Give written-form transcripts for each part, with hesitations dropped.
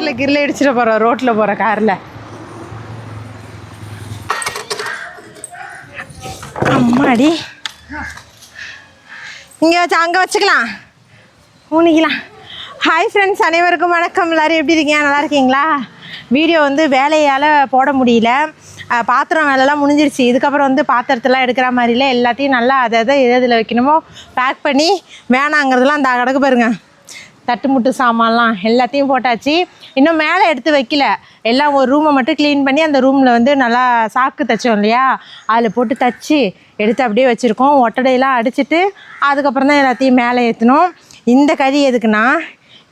காரில் கிரில் அடிச்சிட போகிறோம் ரோட்டில் போகிற காரில். அம்மாடி இங்கே வச்சு அங்கே வச்சுக்கலாம் ஊனிக்கலாம். ஹாய் ஃப்ரெண்ட்ஸ், அனைவருக்கும் வணக்கம். எல்லோரும் எப்படி இருக்கீங்க? நல்லா இருக்கீங்களா? வீடியோ வந்து வேலையால் போட முடியல. பாத்திரம் வேலைலாம் முடிஞ்சிருச்சு. இதுக்கப்புறம் வந்து பாத்திரத்தெல்லாம் எடுக்கிற மாதிரில எல்லாத்தையும் நல்லா அதை எதில் வைக்கணுமோ பேக் பண்ணி வேணாங்கிறதுலாம் அந்த கிடக்கு பாருங்க. தட்டுமுட்டு சாமான்லாம் எல்லாத்தையும் போட்டாச்சு. இன்னும் மேலே எடுத்து வைக்கல. எல்லாம் ஒரு ரூமை மட்டும் க்ளீன் பண்ணி அந்த ரூமில் வந்து நல்லா சாக்கு தைச்சோம் இல்லையா, அதில் போட்டு தைச்சி எடுத்து அப்படியே வச்சுருக்கோம். ஒட்டடையெல்லாம் அடிச்சுட்டு அதுக்கப்புறம் தான் எல்லாத்தையும் மேலே ஏற்றணும். இந்த கறி எதுக்குன்னா,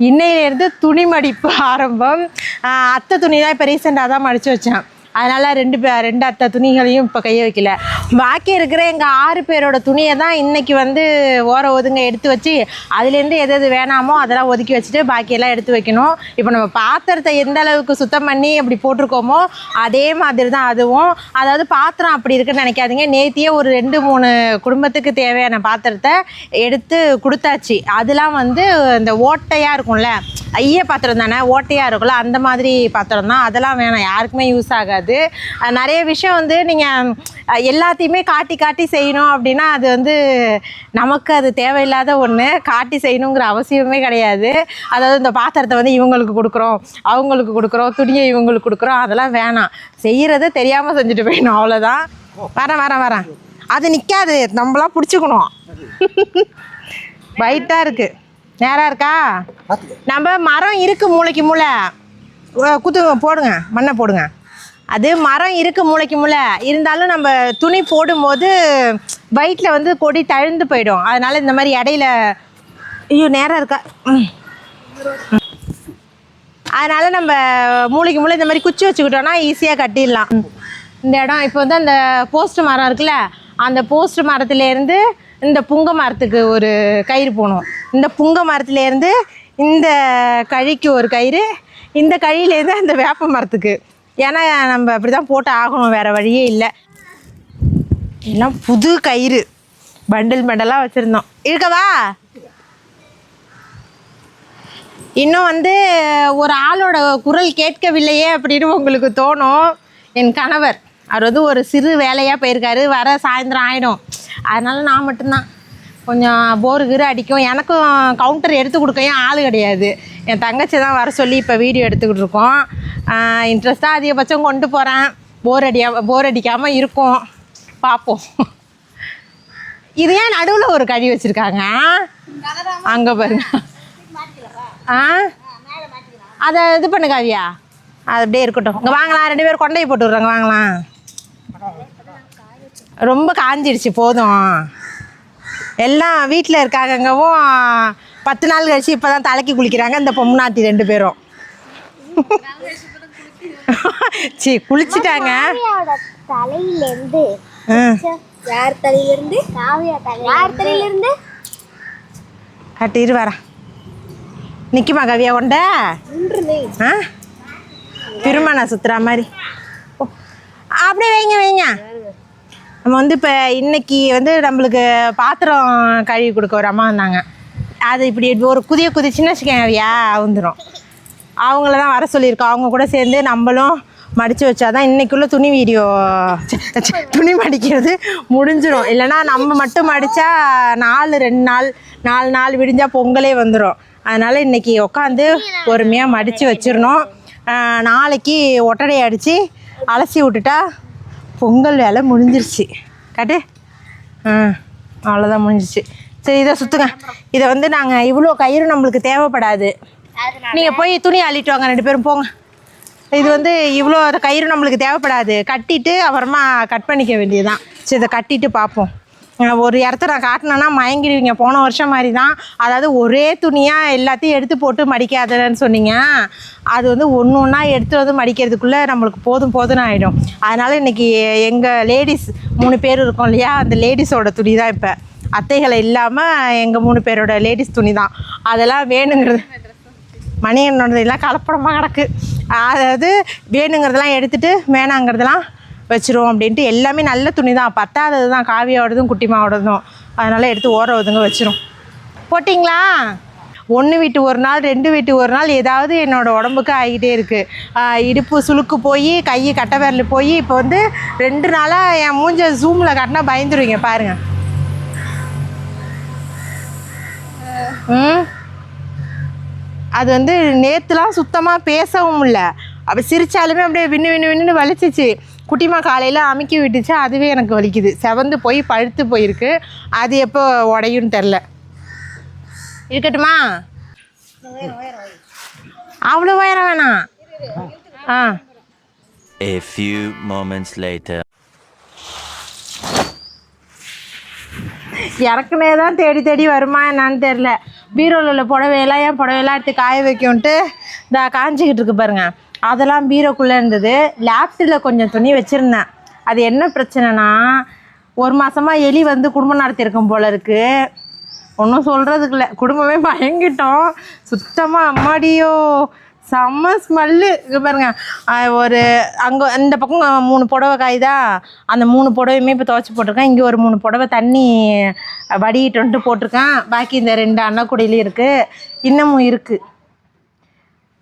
இன்னையிலேருந்து துணி மடிப்பு ஆரம்பம். அத்தை துணி தான் இப்போ ரீசெண்டாக தான் மடித்து வச்சேன். அதனால் ரெண்டு அத்தை துணிகளையும் இப்போ கைய வைக்கல. பாக்கி இருக்கிற எங்கள் 6 பேரோட துணியை தான் இன்றைக்கி வந்து ஒதுங்க எடுத்து வச்சு அதுலேருந்து எது வேணாமோ அதெல்லாம் ஒதுக்கி வச்சுட்டு பாக்கியெல்லாம் எடுத்து வைக்கணும். இப்போ நம்ம பாத்திரத்தை எந்த அளவுக்கு சுத்தம் பண்ணி அப்படி போட்டிருக்கோமோ அதே மாதிரி தான் அதுவும். அதாவது பாத்திரம் அப்படி இருக்குன்னு நினைக்காதீங்க. நேத்தியே ஒரு 2-3 குடும்பத்துக்கு தேவையான பாத்திரத்தை எடுத்து கொடுத்தாச்சு. அதெல்லாம் வந்து இந்த ஓட்டையாக இருக்கும்ல, ஐய பாத்திரம் தானே, ஓட்டையாக இருக்கும்ல, அந்த மாதிரி பாத்திரம் தான். அதெல்லாம் வேணாம், யாருக்குமே யூஸ் ஆகாது. நிறைய விஷயம் வந்து நீங்கள் எல்லாத்தையுமே காட்டி செய்யணும் அப்படின்னா அது வந்து நமக்கு அது தேவையில்லாத ஒன்று. காட்டி செய்யணுங்கிற அவசியமே கிடையாது. அதாவது இந்த பாத்திரத்தை வந்து இவங்களுக்கு கொடுக்குறோம், அவங்களுக்கு கொடுக்குறோம், துணியை இவங்களுக்கு கொடுக்குறோம், அதெல்லாம் வேணாம். செய்கிறத தெரியாமல் செஞ்சுட்டு போயிடணும், அவ்வளோதான். வரேன். அது நிற்காது, நம்மளாம் பிடிச்சிக்கணும். பைட்டாக இருக்குது, நேராக இருக்கா? நம்ம மரம் இருக்குது மூளைக்கு மூளை போடுங்க, மண்ணை போடுங்க. அது மரம் இருக்குது மூளைக்கு மூளை இருந்தாலும் நம்ம துணி போடும்போது வயிற்றில் வந்து கொடி தழுந்து போயிடும். அதனால் இந்த மாதிரி இடையில நேராக இருக்கா, அதனால் நம்ம மூளைக்கு மூளை இந்த மாதிரி குச்சி வச்சுக்கிட்டோன்னா ஈஸியாக கட்டிடலாம். இந்த இடம் இப்போ வந்து அந்த போஸ்ட் மரம் இருக்குல்ல, அந்த போஸ்ட் மரத்துலேருந்து இந்த புங்க மரத்துக்கு ஒரு கயிறு போகணும். இந்த புங்க மரத்துலேருந்து இந்த கழிக்கு ஒரு கயிறு, இந்த கழியிலேருந்து அந்த வேப்ப மரத்துக்கு. ஏன்னா நம்ம அப்படி தான் போட்டு ஆகணும், வேறு வழியே இல்லை. எல்லாம் புது கயிறு பண்டலாக வச்சுருந்தோம். இருக்கவா? இன்னும் வந்து ஒரு ஆளோட குரல் கேட்கவில்லையே அப்படின்னு உங்களுக்கு தோணும். என் கணவர் அவர் வந்து ஒரு சிறு வேலையாக போயிருக்காரு, வர சாயந்தரம் ஆகிடும். அதனால் நான் மட்டும்தான் கொஞ்சம் போரு அடிக்கும். எனக்கும் கவுண்டர் எடுத்து கொடுக்கையும் ஆள் கிடையாது. என் தங்கச்சி தான் வர சொல்லி இப்போ வீடியோ எடுத்துக்கிட்டு இருக்கோம். இன்ட்ரெஸ்ட்டாக அதிகபட்சம் கொண்டு போகிறேன். போர் அடிக்காமல் இருக்கும், பார்ப்போம். இது ஏன் நடுவில் ஒரு கழி வச்சுருக்காங்க? அங்கே பாருங்க. அதை இது பண்ணு காவியா, அது அப்படியே இருக்கட்டும். இங்கே வாங்கலாம், 2 பேரும் கொண்டையை போட்டு விட்றாங்க, வாங்கலாம். ரொம்ப காஞ்சிடுச்சு, போதும். எல்லாம் வீட்டில் இருக்காங்கங்கவும் 10 நாள் கழிச்சு இப்போ தான் தலைக்கு குளிக்கிறாங்க இந்த பொம்னாத்தி 2 பேரும். சரி, குளிச்சுட்டாங்க. தலையிலேருந்து யார் தலையிலேருந்து? யார் தலையிலேருந்து? கட்டிட்டு வரேன். நிற்குமா கவியா கொண்ட? திருமண சுத்துறா மாதிரி அப்படியே வைங்க. நம்ம வந்து இப்போ இன்றைக்கி வந்து நம்மளுக்கு பாத்திரம் கழுவி கொடுக்க ஒரு அம்மா வந்தாங்க. அது இப்படி ஒரு குதிய சின்ன கவியா வந்துடும். அவங்கள தான் வர சொல்லியிருக்கோம். அவங்க கூட சேர்ந்து நம்மளும் மடித்து வச்சா தான் இன்றைக்குள்ள துணி மடிக்கிறது முடிஞ்சிடும். இல்லைனா நம்ம மட்டும் மடித்தா 4 நாள் விடிஞ்சால் பொங்கலே வந்துடும். அதனால் இன்றைக்கி உட்காந்து பொறுமையாக மடித்து வச்சிடணும். நாளைக்கு ஒட்டடை அடித்து அலசி விட்டுட்டா பொங்கல் வேலை முடிஞ்சிருச்சு. காட்டு, அவ்வளோதான், முடிஞ்சிச்சு. சரி, இதை சுற்றுங்க. இதை வந்து நாங்கள் இவ்வளோ கயிறு நம்மளுக்கு தேவைப்படாது. நீங்கள் போய் துணி அள்ளிட்டு வாங்க, 2 பேரும் போங்க. இது வந்து இவ்வளோ கயிறு நம்மளுக்கு தேவைப்படாது. கட்டிட்டு அப்புறமா கட் பண்ணிக்க வேண்டியதுதான். சரி, இதை கட்டிட்டு பார்ப்போம். ஒரு இடத்த நான் காட்டினேன்னா மயங்கிடுவீங்க. போன வருஷம் மாதிரி தான். அதாவது ஒரே துணியாக எல்லாத்தையும் எடுத்து போட்டு மடிக்காதன்னு சொன்னீங்க. அது வந்து ஒன்றா எடுத்து வந்து மடிக்கிறதுக்குள்ளே நம்மளுக்கு போதும்னு ஆகிடும். அதனால் இன்றைக்கி எங்கள் லேடிஸ் 3 பேர் இருக்கோம் இல்லையா, அந்த லேடிஸோட துணி தான் இப்போ. அத்தைகளை இல்லாமல் எங்கள் 3 பேரோட லேடிஸ் துணி தான். அதெல்லாம் வேணுங்கிறது மணியனோடதெல்லாம் கலப்படமாக கிடக்கு. அதாவது வேணுங்கிறதெல்லாம் எடுத்துகிட்டு வேணாங்கிறதெல்லாம் வச்சுருவோம் அப்படின்ட்டு. எல்லாமே நல்ல துணி தான், பத்தாதது தான், காவியோடதும் குட்டிமாவோடதும். அதனால் எடுத்து ஒதுங்க வச்சிரும். போட்டிங்களா? 1 விட்டு 1 நாள் 2 விட்டு 1 நாள் ஏதாவது என்னோடய உடம்புக்கு ஆகிட்டே இருக்குது. இடுப்பு சுளுக்கு போய் கை கட்டை விரல் போய் இப்போ வந்து 2 நாளாக என் மூஞ்ச ஜூமில் காட்டினா பயந்துருவீங்க பாருங்கள். அது வந்து நேற்றுலாம் சுத்தமாக பேசவும் இல்லை. அப்போ சிரித்தாலுமே அப்படியே வின்னு வலிச்சிச்சு. குட்டிமா காலையில் அமுக்கி விட்டுச்சு, அதுவே எனக்கு வலிக்குது. செவந்து போய் பழுத்து போயிருக்கு. அது எப்போ உடையுன்னு தெரில. இருக்கட்டுமா? அவ்வளோ உயரம் வேணாம். ஆ A few moments later. இறக்குனே தான் தேடி தேடி வருமா என்னான்னு தெரில. பீரோவில் உள்ள புடவையெல்லாம் ஏன் புடவையெல்லாம் எடுத்து காய வைக்கும்ன்ட்டு இந்த காஞ்சிக்கிட்டு இருக்கு பாருங்கள். அதெல்லாம் பீரோக்குள்ளே இருந்தது. லேப்டில் கொஞ்சம் துணி வச்சுருந்தேன். அது என்ன பிரச்சனைனா, 1 மாதமாக எலி வந்து குடும்பம் நடத்தியிருக்கும் போல் இருக்குது. ஒன்றும் சொல்கிறதுக்கு இல்லை, குடும்பமே பயங்கிட்டோம் சுத்தமாக. அம்மாடியோ செம்ம ஸ்மெல்லு. இங்கே பாருங்க, ஒரு அங்கே இந்த பக்கம் 3 புடவை காய்தா, அந்த 3 புடவையுமே இப்போ துவைச்சி போட்டிருக்கேன். இங்கே ஒரு 3 புடவை தண்ணி வடிகிட்டு வந்துட்டு போட்டிருக்கேன். பாக்கி இந்த 2 அன்னக்குடியிலையும் இருக்குது, இன்னமும் இருக்குது.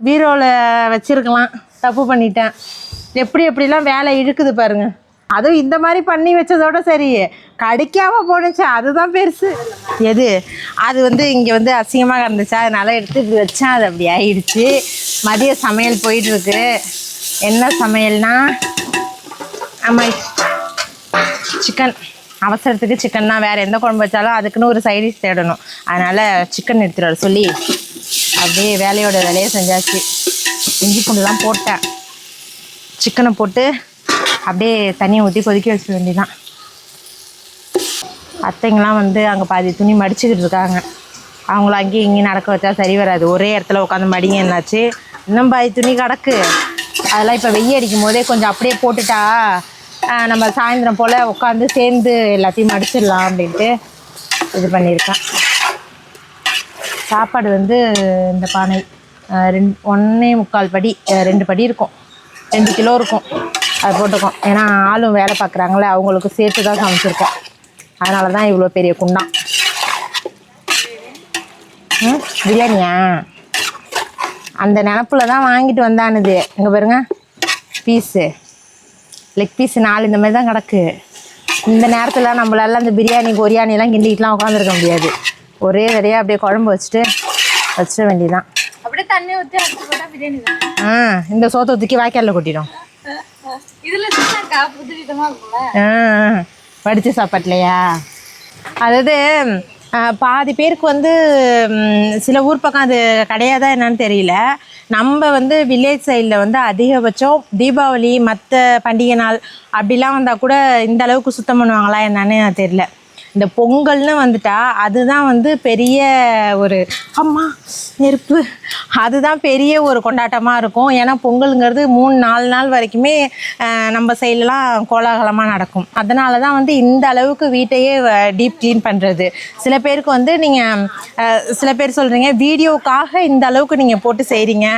பீரோவில் வச்சுருக்கலாம், தப்பு பண்ணிட்டேன். எப்படிலாம் வேலை இழுக்குது பாருங்கள். அதுவும் இந்த மாதிரி பண்ணி வச்சதோட சரி, கடிக்காமல் போணுச்சு, அதுதான் பெருசு. எது அது வந்து இங்கே வந்து அசிங்கமாக கிடந்துச்சா, அதனால் எடுத்து இப்படி வச்சேன். அது அப்படி ஆயிடுச்சு. மதிய சமையல் போயிட்டுருக்கு. என்ன சமையல்னா, ஆமாம் சிக்கன். அவசரத்துக்கு சிக்கன் தான். வேறு எந்த குழம்பு வச்சாலும் அதுக்குன்னு ஒரு சைடிஷ் தேடணும். அதனால் சிக்கன் எடுத்துகிட்டு வர சொல்லி அப்படியே வேலையை செஞ்சாச்சு. இஞ்சி பூண்டுலாம் போட்டேன். சிக்கனை போட்டு அப்படியே தண்ணியை ஊற்றி கொதிக்க வச்சிட வேண்டியதான். அத்தைங்களாம் வந்து அங்கே பாதி துணி மடிச்சுக்கிட்டு இருக்காங்க. அவங்கள அங்கேயும் இங்கேயும் நடக்க வச்சா சரி வராது. ஒரே இடத்துல உட்காந்து மடிங்க. என்னாச்சு, இன்னும் பாதி துணி கிடக்கு. அதெல்லாம் இப்போ வெய்ய அடிக்கும் போதே கொஞ்சம் அப்படியே போட்டுட்டா நம்ம சாயந்தரம் போல் உட்காந்து சேர்ந்து எல்லாத்தையும் மடிச்சிடலாம் அப்படின்ட்டு இது பண்ணியிருக்கேன். சாப்பாடு வந்து இந்த பானை 1.25 படி 2 படி இருக்கும், 2 கிலோ இருக்கும். அது போட்டுக்கோம். ஏன்னா ஆளும் வேலை பார்க்குறாங்களே, அவங்களுக்கு சேர்த்து தான் சமைச்சிருக்கோம். அதனால தான் இவ்வளோ பெரிய குண்டான். பிரியாணியா அந்த நினப்பில் தான் வாங்கிட்டு வந்தானுது. இங்கே பாருங்க, பீஸு லெக் பீஸு 4 இந்த மாதிரி தான் கிடக்கு. இந்த நேரத்தில் நம்மளால அந்த பிரியாணி கொரியானிலாம் கிண்டிக்கிட்டுலாம் உட்காந்துருக்க முடியாது. ஒரே தடையாக அப்படியே குழம்பு வச்சிட வேண்டியதான். அப்படியே தண்ணி ஊற்றி அரைச்சி போட்டால் பிரியாணி தான். இந்த சோத்தை தூக்கி வாய்க்காலில் கொட்டிடும். இதில் புதுவிதமாக இருக்கும்ல வடித்த சாப்பாட்லையா. அதாவது பாதி பேருக்கு வந்து சில ஊர் பக்கம் அது கிடையாதா என்னன்னு தெரியல. நம்ம வந்து வில்லேஜ் சைடில் வந்து அதிகபட்சம் தீபாவளி மற்ற பண்டிகை நாள் அப்படிலாம் வந்தால் கூட இந்த அளவுக்கு சுத்தம் பண்ணுவாங்களா என்னன்னு தெரியல. இந்த பொங்கல்னு வந்துட்டா அதுதான் வந்து பெரிய ஒரு அம்மா நெருப்பு, அதுதான் பெரிய ஒரு கொண்டாட்டமாக இருக்கும். ஏன்னா பொங்கலுங்கிறது 3-4 நாள் வரைக்குமே நம்ம சைட்லலாம் கோலாகலமாக நடக்கும். அதனால தான் வந்து இந்த அளவுக்கு வீட்டையே டீப் க்ளீன் பண்ணுறது. சில பேருக்கு வந்து நீங்கள் சில பேர் சொல்கிறீங்க வீடியோக்காக இந்த அளவுக்கு நீங்கள் போட்டு செய்கிறீங்க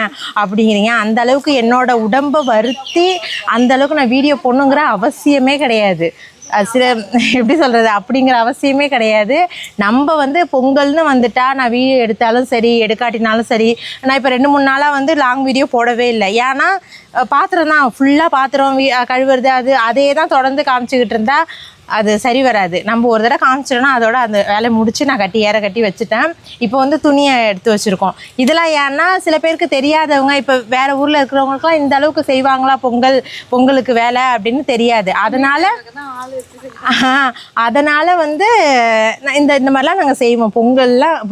அப்படிங்கிறீங்க. அந்த அளவுக்கு என்னோடய உடம்பை வருத்தி அந்த அளவுக்கு நான் வீடியோ போடணுங்கிற அவசியமே கிடையாது. சில எப்படி சொல்கிறது, அப்படிங்கிற அவசியமே கிடையாது. நம்ம வந்து பொங்கல்னு வந்துட்டா நான் வீடியோ எடுத்தாலும் சரி எடுக்காட்டினாலும் சரி, நான் இப்போ 2-3 நாளாக வந்து லாங் வீடியோ போடவே இல்லை. ஏன்னா பாத்திரம் தான் ஃபுல்லாக பாத்திரம் கழுவுறது அதே தான் தொடர்ந்து காமிச்சிக்கிட்டு இருந்தால் அது சரி வராது. நம்ம ஒரு தடவை காமிச்சிட்டோன்னா அதோட அந்த வேலையை முடித்து நான் கட்டி வச்சுட்டேன். இப்போ வந்து துணியை எடுத்து வச்சுருக்கோம். இதெல்லாம் ஏன்னா சில பேருக்கு தெரியாதவங்க, இப்போ வேறு ஊரில் இருக்கிறவங்களுக்குலாம் இந்த அளவுக்கு செய்வாங்களா பொங்கலுக்கு வேலை அப்படின்னு தெரியாது. அதனால் வந்து இந்த மாதிரிலாம் நாங்கள் செய்வோம்.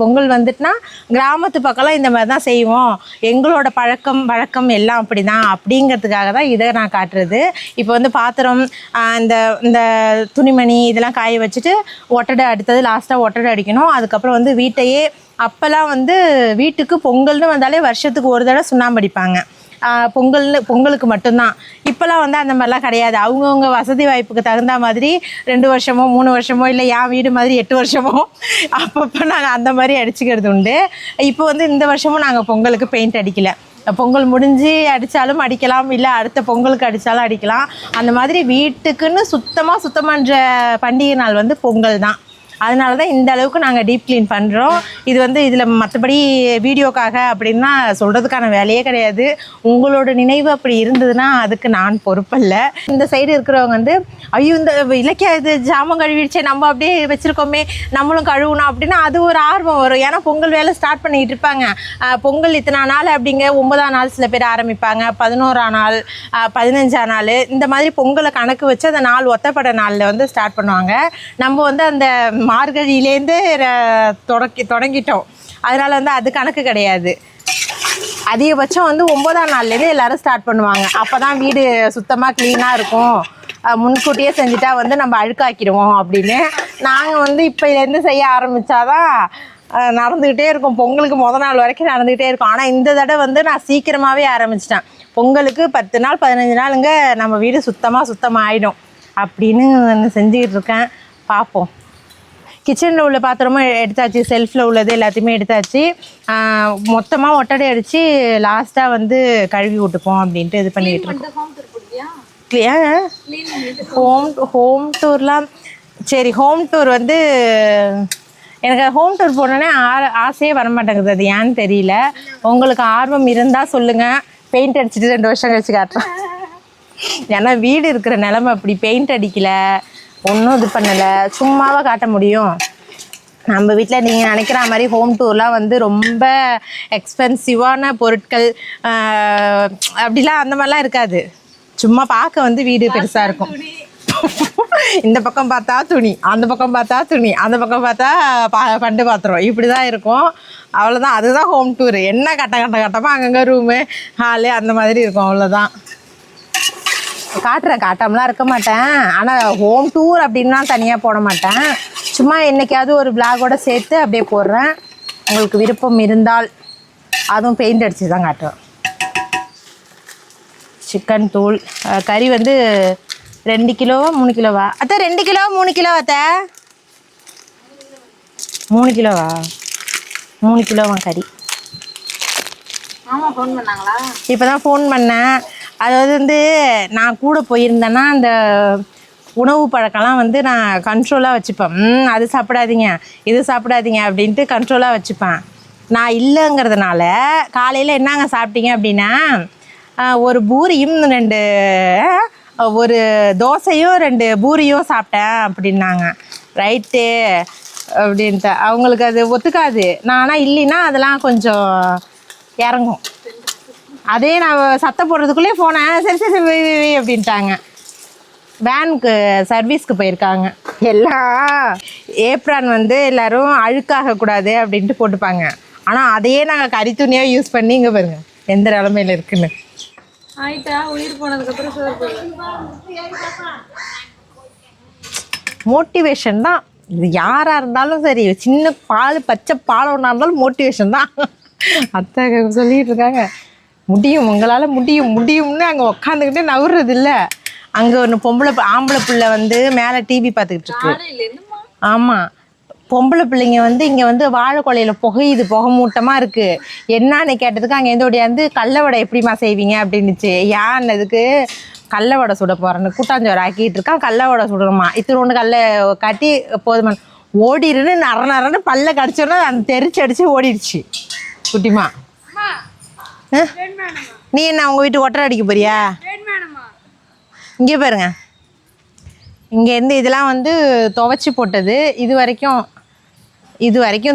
பொங்கல் வந்துட்டுனா கிராமத்து பக்கம்லாம் இந்த மாதிரி தான் செய்வோம். எங்களோட வழக்கம் எல்லாம் அப்படி தான் அப்படிங்கிறதுக்காக தான் இதை நான் காட்டுறது. இப்போ வந்து பாத்திரம் இந்த துணிமணி இதெல்லாம் காய வச்சுட்டு அடுத்தது லாஸ்ட்டாக ஒட்டடை அடிக்கணும். அதுக்கப்புறம் வந்து வீட்டையே அப்போல்லாம் வந்து வீட்டுக்கு பொங்கல்னு வந்தாலே வருஷத்துக்கு ஒரு தடவை சுண்ணாம்பு அடிப்பாங்க. பொங்கலுக்கு மட்டும்தான். இப்போல்லாம் வந்து அந்த மாதிரிலாம் கிடையாது. அவங்கவுங்க வசதி வாய்ப்புக்கு தகுந்த மாதிரி 2 வருஷமோ 3 வருஷமோ இல்லை என் வீடு மாதிரி 8 வருஷமோ அப்பப்போ நாங்கள் அந்த மாதிரி அடிச்சுக்கிறது உண்டு. இப்போ வந்து இந்த வருஷமும் நாங்கள் பொங்கலுக்கு பெயிண்ட் அடிக்கலை. பொங்கல் முடிஞ்சு அடித்தாலும் அடிக்கலாம், இல்லை அடுத்த பொங்கலுக்கு அடித்தாலும் அடிக்கலாம். அந்த மாதிரி வீட்டுக்குன்னு சுத்தம் பண்ணுற பண்டிகை நாள் வந்து பொங்கல் தான். அதனால தான் இந்த அளவுக்கு நாங்கள் டீப் க்ளீன் பண்ணுறோம். இது வந்து இதில் மற்றபடி வீடியோக்காக அப்படின்னா சொல்கிறதுக்கான வேலையே கிடையாது. உங்களோட நினைவு அப்படி இருந்ததுன்னா அதுக்கு நான் பொறுப்பல்ல. இந்த சைடு இருக்கிறவங்க வந்து ஐயோ இந்த இலக்கிய இது ஜாமம் கழுவிடுச்சே நம்ம அப்படியே வச்சுருக்கோமே நம்மளும் கழுவணும் அப்படின்னா அது ஒரு ஆர்வம் வரும். ஏன்னா பொங்கல் வேலை ஸ்டார்ட் பண்ணிக்கிட்டு இருப்பாங்க. பொங்கல் இத்தனை நாள் அப்படிங்க 9ஆம் நாள் சில பேர் ஆரம்பிப்பாங்க, 11ஆம் நாள், 15ஆம் நாள், இந்த மாதிரி பொங்கலை கணக்கு வச்சு அந்த நாள் ஒத்தப்பட நாளில் வந்து ஸ்டார்ட் பண்ணுவாங்க. நம்ம வந்து அந்த மார்கழியிலேருந்து தொடங்கிட்டோம். அதனால் வந்து அது கணக்கு கிடையாது. அதிகபட்சம் வந்து 9ஆம் நாள்லேருந்து எல்லோரும் ஸ்டார்ட் பண்ணுவாங்க. அப்போ தான் வீடு சுத்தமாக க்ளீனாக இருக்கும். முன்கூட்டியே செஞ்சுட்டா வந்து நம்ம அழுக்காக்கிடுவோம் அப்படின்னு நாங்கள் வந்து இப்போலேருந்து செய்ய ஆரம்பித்தாதான் நடந்துக்கிட்டே இருக்கும். பொங்கலுக்கு நாள் வரைக்கும் நடந்துக்கிட்டே இருக்கும். ஆனால் இந்த தடவை வந்து நான் சீக்கிரமாகவே ஆரம்பிச்சிட்டேன். பொங்கலுக்கு 10 நாள் 15 நாளுங்க நம்ம வீடு சுத்தமாக ஆகிடும் அப்படின்னு செஞ்சுக்கிட்டு இருக்கேன். பார்ப்போம். கிச்சனில் உள்ள பாத்திரமும் எடுத்தாச்சு, செல்ஃபில் உள்ளது எல்லாத்தையுமே எடுத்தாச்சு. மொத்தமாக ஒட்டடை அடித்து லாஸ்ட்டாக வந்து கழுவி விட்டுப்போம் அப்படின்ட்டு இது பண்ணிகிட்டு இருக்கோம். ஹோம் டூர்லாம் சரி. ஹோம் டூர் வந்து எனக்கு ஹோம் டூர் போனோன்னே ஆசையே வரமாட்டேங்குது. அது ஏன்னு தெரியல. உங்களுக்கு ஆர்வம் இருந்தால் சொல்லுங்கள். பெயிண்ட் அடிச்சுட்டு 2 வருஷம் கழிச்சு காட்டுறேன். ஏன்னா வீடு இருக்கிற நிலமை அப்படி. பெயிண்ட் அடிக்கலை, ஒன்றும் இது பண்ணலை, சும்மாவாக காட்ட முடியும். நம்ம வீட்டில் நீங்கள் நினைக்கிற மாதிரி ஹோம் டூர்லாம் வந்து ரொம்ப எக்ஸ்பென்சிவான பொருட்கள் அப்படிலாம் அந்த மாதிரிலாம் இருக்காது. சும்மா பார்க்க வந்து வீடு பெருசாக இருக்கும். இந்த பக்கம் பார்த்தா துணி, அந்த பக்கம் பார்த்தா துணி, அந்த பக்கம் பார்த்தா பண்டு பாத்திரம், இப்படி தான் இருக்கும். அவ்வளோதான். அதுதான் ஹோம் டூரு. என்ன கட்டமாக அங்கங்கே ரூமு ஹாலு அந்த மாதிரி இருக்கும். அவ்வளோதான். காட்டாமலாம் இருக்க மாட்டேன். ஆனால் ஹோம் டூர் அப்படின்லாம் தனியாக போட மாட்டேன். சும்மா என்றைக்காவது ஒரு விளாகோட சேர்த்து அப்படியே போடுறேன். உங்களுக்கு விருப்பம் இருந்தால் அதுவும் பெயிண்ட் அடித்து தான் காட்டுவேன். சிக்கன் தூள், கறி வந்து 2 கிலோவா 3 கிலோவா அத்தை? 2 கிலோ 3 கிலோ அத்தை? 3 கிலோவா? 3 கிலோவா கறி? ஆமாம், ஃபோன் பண்ணாங்களா? இப்போ தான் ஃபோன் பண்ணேன். அதாவது வந்து நான் கூட போயிருந்தேன்னா அந்த உணவு பழக்கம்லாம் வந்து நான் கண்ட்ரோலாக வச்சுப்பேன். அது சாப்பிடாதீங்க, இது சாப்பிடாதீங்க அப்படின்ட்டு கண்ட்ரோலாக வச்சுப்பேன். நான் இல்லைங்கிறதுனால காலையில் என்னங்க சாப்பிட்டீங்க அப்படின்னா ஒரு பூரியும் 2 ஒரு தோசையும் 2 பூரியும் சாப்பிட்டேன் அப்படின்னாங்க. ரைட்டு அப்படின்ட்டு. அவங்களுக்கு அது ஒத்துக்காது. நான் ஆனால் இல்லைன்னா அதெல்லாம் கொஞ்சம் இறங்கும். அதே நான் சத்தம் போடுறதுக்குள்ளே போனேன். சரி அப்படின்ட்டாங்க. வேனுக்கு சர்வீஸ்க்கு போயிருக்காங்க. எல்லாம் ஏப்ரான் வந்து எல்லோரும் அழுக்காகக்கூடாது அப்படின்ட்டு போட்டுப்பாங்க. ஆனால் அதையே நாங்கள் கறி துணியாக யூஸ் பண்ணி இங்கே பாருங்க எந்த நிலமையில் இருக்குன்னு. ஆயிட்டா உயிர் போனதுக்கப்புறம் மோட்டிவேஷன் தான் இது. யாராக இருந்தாலும் சரி, சின்ன பச்சை பால் ஒன்றா இருந்தாலும் மோட்டிவேஷன் தான். அத்தை சொல்லிகிட்டு இருக்காங்க, முடியும், உங்களால் முடியும்னு அங்கே உக்காந்துக்கிட்டே நவுறது இல்லை. அங்கே ஒன்று ஆம்பளை பிள்ளை வந்து மேலே டிவி பார்த்துக்கிட்டு இருக்கு. ஆமாம், பொம்பளை பிள்ளைங்க வந்து இங்கே வந்து வாழை கொலையில் புகை மூட்டமாக இருக்குது. என்னான்னு கேட்டதுக்கு அங்கே எந்த ஓடியாந்து கடல வடை எப்படிமா செய்வீங்க அப்படின்னுச்சு. ஏன்னதுக்கு கடல வடை சுட போகிறேன்னு கூட்டாஞ்சோறு ஆக்கிட்டு இருக்கான். கடல வடை சுடணுமா, இத்தனோண்டு கடல காட்டி போதுமா ஓடிடுன்னு நரன்னு பல்ல கடிச்சோன்னா அந்த தெரிச்சு அடித்து ஓடிடுச்சு குட்டிமா. நீ என்ன உங்கள் வீட்டு ஒட்டரை அடிக்க போறியா? இங்கே பாருங்க, இங்கேருந்து இதெல்லாம் வந்து துவைச்சி போட்டது. இது வரைக்கும்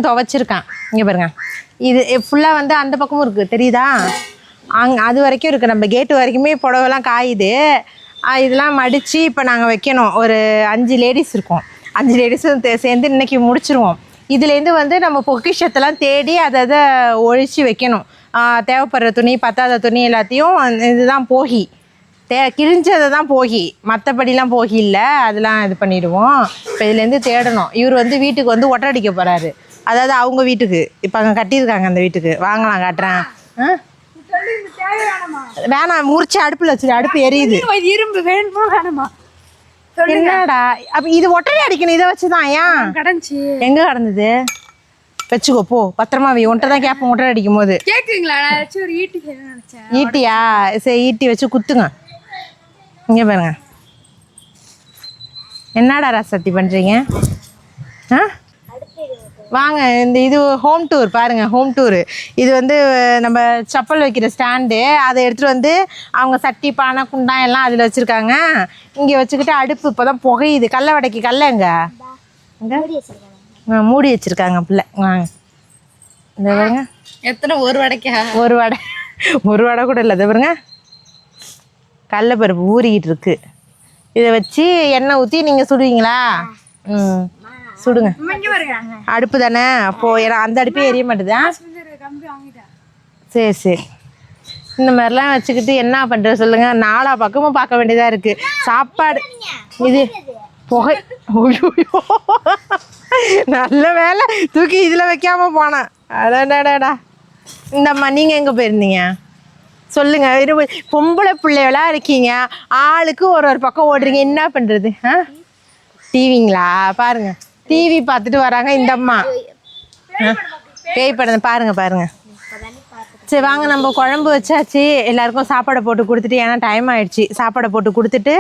துவைச்சிருக்கான். இங்கே பாருங்க, இது ஃபுல்லாக வந்து அந்த பக்கமும் இருக்குது தெரியுதா? அது வரைக்கும் இருக்குது. நம்ம கேட்டு வரைக்குமே புடவைலாம் காயுது. இதெல்லாம் மடித்து இப்போ நாங்கள் வைக்கணும். ஒரு 5 லேடிஸ் இருக்கோம். 5 லேடிஸும் சேர்ந்து இன்றைக்கி முடிச்சிருவோம். இதுலேருந்து வந்து நம்ம பொக்கிஷத்தெல்லாம் தேடி அதை ஒழித்து வைக்கணும். தேவைப்படுற துணி, பத்தாத துணி எல்லாத்தையும் இதுதான் போகி, கிழிஞ்சதை தான் போகி, மற்றபடிலாம் போகி இல்லை. அதெல்லாம் இது பண்ணிவிடுவோம். இப்போ இதுலேருந்து தேடணும். இவர் வந்து வீட்டுக்கு வந்து ஒட்டை அடிக்க போகிறாரு. அதாவது அவங்க வீட்டுக்கு இப்போ அங்கே கட்டியிருக்காங்க. அந்த வீட்டுக்கு வாங்கலாம், காட்டுறேன். வேணாம், முறிச்சு அடுப்பில் வச்சுரு, அடுப்பு எரியுது. இரும்பு வேணுமா வேணுமா? என்னடா அப்போ இது ஒட்டடை அடிக்கணும். இதை வச்சு தான் ஏன் கடந்துச்சு? எங்கே கடந்தது? வச்சுக்கோ போ, பத்திரமா வை. ஒன்றை தான் கேட்போம் ஒட்டடை அடிக்கும் போது. கேட்குங்களா? ஒரு ஈட்டி நினச்சேன். ஈட்டியா? சரி, ஈட்டி வச்சு குத்துங்க. இங்கே பாருங்க, என்னடா ராசத்தி பண்ணுறீங்க? ஆ வாங்க இந்த இது ஹோம் டூர் பாருங்கள், ஹோம் டூரு. இது வந்து நம்ம செப்பல் வைக்கிற ஸ்டாண்டு. அதை எடுத்துகிட்டு வந்து அவங்க சட்டி பானை குண்டான் எல்லாம் அதில் வச்சுருக்காங்க. இங்கே வச்சுக்கிட்டு அடுப்பு இப்போ தான் புகையுது. கடல வடைக்கு கடல எங்கே மூடி வச்சுருக்காங்க பிள்ளை. வாங்க இந்த பாருங்க. எத்தனை ஒரு வடைக்கா? ஒரு வடை கூட இல்லை. இதை பாருங்க, கடலப்பருப்பு ஊறிக்கிட்டு இருக்கு. இதை வச்சு எண்ணெய் ஊற்றி நீங்கள் சுடுவீங்களா? ம் சுடுங்க. அடுப்பு தானே அப்போ அந்த அடுப்பே எரிய மாட்டுதா? சரி சரி. இந்த மாதிரிலாம் வச்சுக்கிட்டு என்ன பண்ணுறது சொல்லுங்கள். நாலா பக்கமும் பார்க்க வேண்டியதாக இருக்குது. சாப்பாடு இது புகை. ஐயோ நல்ல வேலை தூக்கி இதில் வைக்காமல் போனேன். அடாடாடா. இந்தம்மா நீங்கள் எங்கே போயிருந்தீங்க சொல்லுங்கள். பொம்பளை பிள்ளைகளாக இருக்கீங்க, ஆளுக்கு ஒரு பக்கம் ஓடுறீங்க. என்ன பண்ணுறது? டிவிங்களா? பாருங்கள், டிவி பார்த்துட்டு வராங்க இந்த அம்மா. பேய் படம் பாருங்க. சரி வாங்க, நம்ம குழம்பு வச்சாச்சு. எல்லாருக்கும் சாப்பாடை போட்டு கொடுத்துட்டு, ஏன்னா டைம் ஆயிடுச்சு. சாப்பாடை போட்டு கொடுத்துட்டு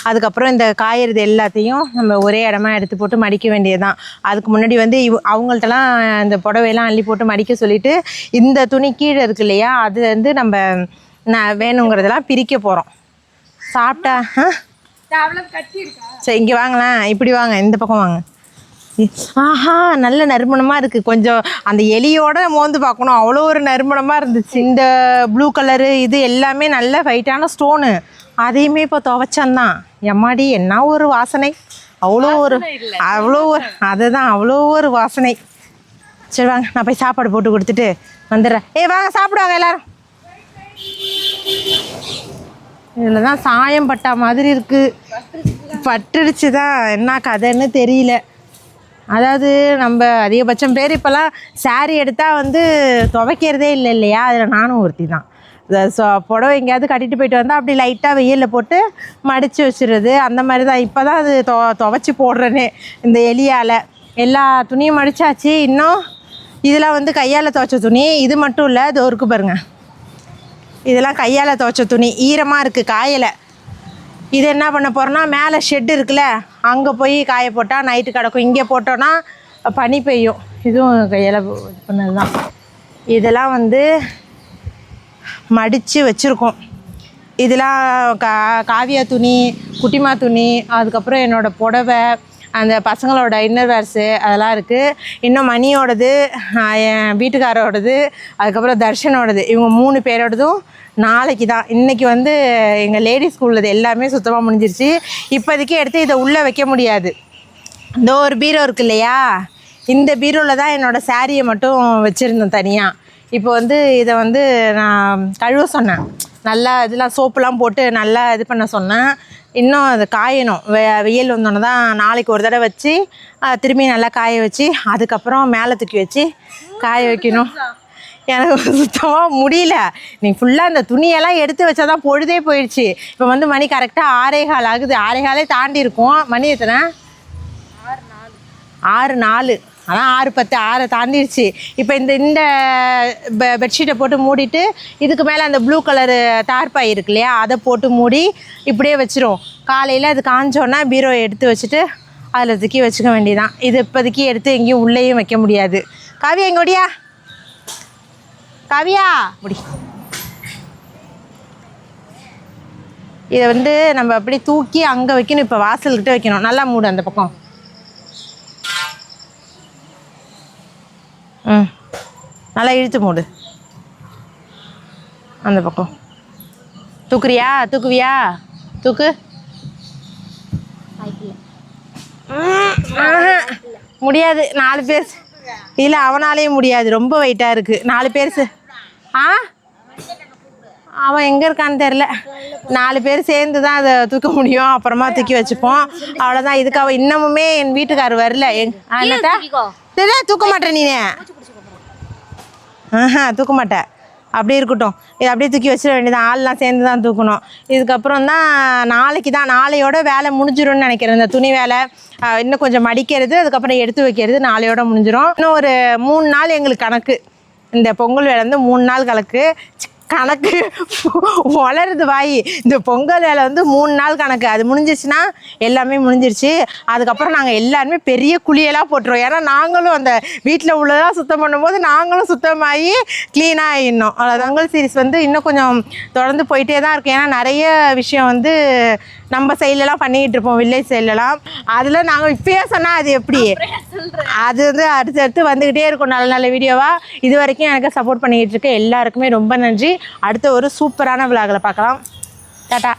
அதுக்கப்புறம் இந்த காய்கறி எல்லாத்தையும் நம்ம ஒரே இடமா எடுத்து போட்டு மடிக்க வேண்டியதுதான். அதுக்கு முன்னாடி வந்து அவங்கள்ட்டலாம் இந்த புடவையெல்லாம் அள்ளி போட்டு மடிக்க சொல்லிட்டு, இந்த துணி கீழே இருக்கு இல்லையா, அது வந்து நம்ம வேணுங்கிறதெல்லாம் பிரிக்க போகிறோம். சாப்பிட்டா சரி இங்கே வாங்கலாம். இப்படி வாங்க, இந்த பக்கம் வாங்க. ஆஹா நல்ல நறுமணமாக இருக்குது. கொஞ்சம் அந்த எலியோட மோந்து பார்க்கணும், அவ்வளோ ஒரு நறுமணமாக இருந்துச்சு. இந்த ப்ளூ கலரு இது எல்லாமே நல்ல ஃபைட்டான ஸ்டோனு. அதையுமே இப்போ துவைச்சந்தான். எம்மாடி என்ன ஒரு வாசனை, அவ்வளோ ஒரு அதுதான் அவ்வளோ ஒரு வாசனை. சரி வாங்க, நான் போய் சாப்பாடு போட்டு கொடுத்துட்டு வந்துடுறேன். வாங்க சாப்பிடுவாங்க எல்லாரும். இதில் தான் சாயம் பட்டா மாதிரி இருக்குது. பட்டுடுச்சு தான், என்ன கதைன்னு தெரியல. அதாவது நம்ம அதிகபட்சம் பேர் இப்போல்லாம் சாரீ எடுத்தால் வந்து துவைக்கிறதே இல்லையா. அதில் நானும் ஒருத்தி தான். புடவை எங்கேயாவது கட்டிட்டு போயிட்டு வந்தால் அப்படி லைட்டாக வெயிலில் போட்டு மடித்து வச்சுருது. அந்த மாதிரி தான் இப்போ தான் அது துவைச்சி போடுறேனே. இந்த எலியால் எல்லா துணியும் மடித்தாச்சு. இன்னும் இதெல்லாம் வந்து கையால் துவைச்ச துணி. இது மட்டும் இல்லை, இது ஒருக்கு பாருங்க, இதெல்லாம் கையால் துவைச்ச துணி ஈரமாக இருக்குது, காயலை. இது என்ன பண்ண போகிறோன்னா, மேலே ஷெட்டு இருக்குல்ல, அங்கே போய் காய போட்டால் நைட்டு கிடக்கும். இங்கே போட்டோன்னா பனி பெய்யும். இதுவும் கையால் இது பண்ணது தான். இதெல்லாம் வந்து மடித்து வச்சுருக்கோம். இதெல்லாம் காவியா துணி, குட்டிமா துணி, அதுக்கப்புறம் என்னோடய புடவை, அந்த பசங்களோட இன்னர்வேர்ஸு அதெல்லாம் இருக்குது. இன்னும் மணியோடது, என் வீட்டுக்காரோடது, அதுக்கப்புறம் தர்ஷனோடது, இவங்க 3 பேரோடதும் நாளைக்கு தான். இன்றைக்கி வந்து எங்கள் லேடிஸ் ஸ்கூலில் எல்லாமே சுத்தமாக முடிஞ்சிருச்சு. இப்போதைக்கு எடுத்து இதை உள்ளே வைக்க முடியாது. இந்த ஒரு பீரோ இருக்குது இல்லையா, இந்த பீரோவில் தான் என்னோடய சாரியை மட்டும் வச்சுருந்தேன் தனியாக. இப்போ வந்து இதை வந்து நான் கழுவ சொன்னேன். நல்லா இதெல்லாம் சோப்புலாம் போட்டு நல்லா இது பண்ண சொன்னேன். இன்னும் அது காயணும். வெயில் வந்தோன்னே தான் நாளைக்கு ஒரு தடவை வச்சு திரும்பி நல்லா காய வச்சு அதுக்கப்புறம் மேலே தூக்கி வச்சு காய வைக்கணும். எனக்கு சுத்தமாக முடியல. நீ ஃபுல்லாக அந்த துணியெல்லாம் எடுத்து வச்சா தான் பொழுதே போயிடுச்சு. இப்போ வந்து மணி கரெக்டாக 6:15 ஆகுது. 6:15 தாண்டி இருக்கும். மணி எத்தனை? 6:04. அதான் 6:10, 6 தாண்டிடுச்சு. இப்போ இந்த பெட்ஷீட்டை போட்டு மூடிட்டு இதுக்கு மேலே அந்த ப்ளூ கலரு தார்பாய் இருக்கு இல்லையா, அதை போட்டு மூடி இப்படியே வச்சிரும். காலையில் அது காஞ்சோன்னா பீரோவை எடுத்து வச்சுட்டு அதில் தூக்கி வச்சுக்க வேண்டியதான். இது இப்போதைக்கு எடுத்து எங்கேயும் உள்ளேயும் வைக்க முடியாது. காவியா எங்க ஓடியா? காவியா முடி. இதை வந்து நம்ம அப்படி தூக்கி அங்கே வைக்கணும். இப்போ வாசல்கிட்ட வைக்கணும். நல்லா மூடு அந்த பக்கம். நல்லா இழுத்து மூடு அந்த பக்கம். தூக்குறியா? தூக்குவியா? தூக்கு. முடியாது, 4 பேர் இல்லை, அவனாலேயும் முடியாது, ரொம்ப வெயிட்டாக இருக்குது. 4 பேர் அவன் எங்கே இருக்கான்னு தெரில. 4 பேர் சேர்ந்து தான் அதை தூக்க முடியும். அப்புறமா தூக்கி வச்சுப்போம், அவ்வளோதான். இதுக்கு அவள் இன்னமுமே என் வீட்டுக்காரர் வரல. என்னட்டா தெரியல, தூக்க மாட்டேன் நீனே. தூக்க மாட்டேன், அப்படியே இருக்கட்டும். இது அப்படியே தூக்கி வச்சிட வேண்டியதான். ஆள்லாம் சேர்ந்து தான் தூக்கணும். இதுக்கப்புறம் தான் நாளைக்கு தான், நாளையோட வேலை முடிஞ்சிடும்னு நினைக்கிறேன். இந்த துணி வேலை இன்னும் கொஞ்சம் மடிக்கிறது, அதுக்கப்புறம் எடுத்து வைக்கிறது நாளையோட முடிஞ்சிடும். இன்னும் ஒரு 3 நாள் எங்களுக்கு கணக்கு. இந்த பொங்கல் வேலை வந்து 3 நாள் கணக்கு. கணக்கு வளருது வாய். இந்த பொங்கல் வேலை வந்து 3 நாள் கணக்கு. அது முடிஞ்சிச்சுன்னா எல்லாமே முடிஞ்சிருச்சு. அதுக்கப்புறம் நாங்கள் எல்லாருமே பெரிய குழியெல்லாம் போட்டுருவோம். ஏன்னா நாங்களும் அந்த வீட்டில் உள்ளதெல்லாம் சுத்தம் பண்ணும்போது நாங்களும் சுத்தமாகி க்ளீனாக ஆகிடணும். பொங்கல் சீரிஸ் வந்து இன்னும் கொஞ்சம் தொடர்ந்து போயிட்டே தான் இருக்கும். ஏன்னா நிறைய விஷயம் வந்து நம்ம சைட்லலாம் பண்ணிக்கிட்டு இருப்போம், வில்லேஜ் சைட்லலாம். அதில் நாங்கள் இப்பயே சொன்னால் அது எப்படி, அது வந்து அடுத்தடுத்து வந்துக்கிட்டே இருக்கும் நல்ல நல்ல வீடியோவாக. இது வரைக்கும் எனக்கு சப்போர்ட் பண்ணிக்கிட்டு இருக்க எல்லாருக்குமே ரொம்ப நன்றி. அடுத்த ஒரு சூப்பரான விளாகில் பார்க்கலாம். டாட்டா.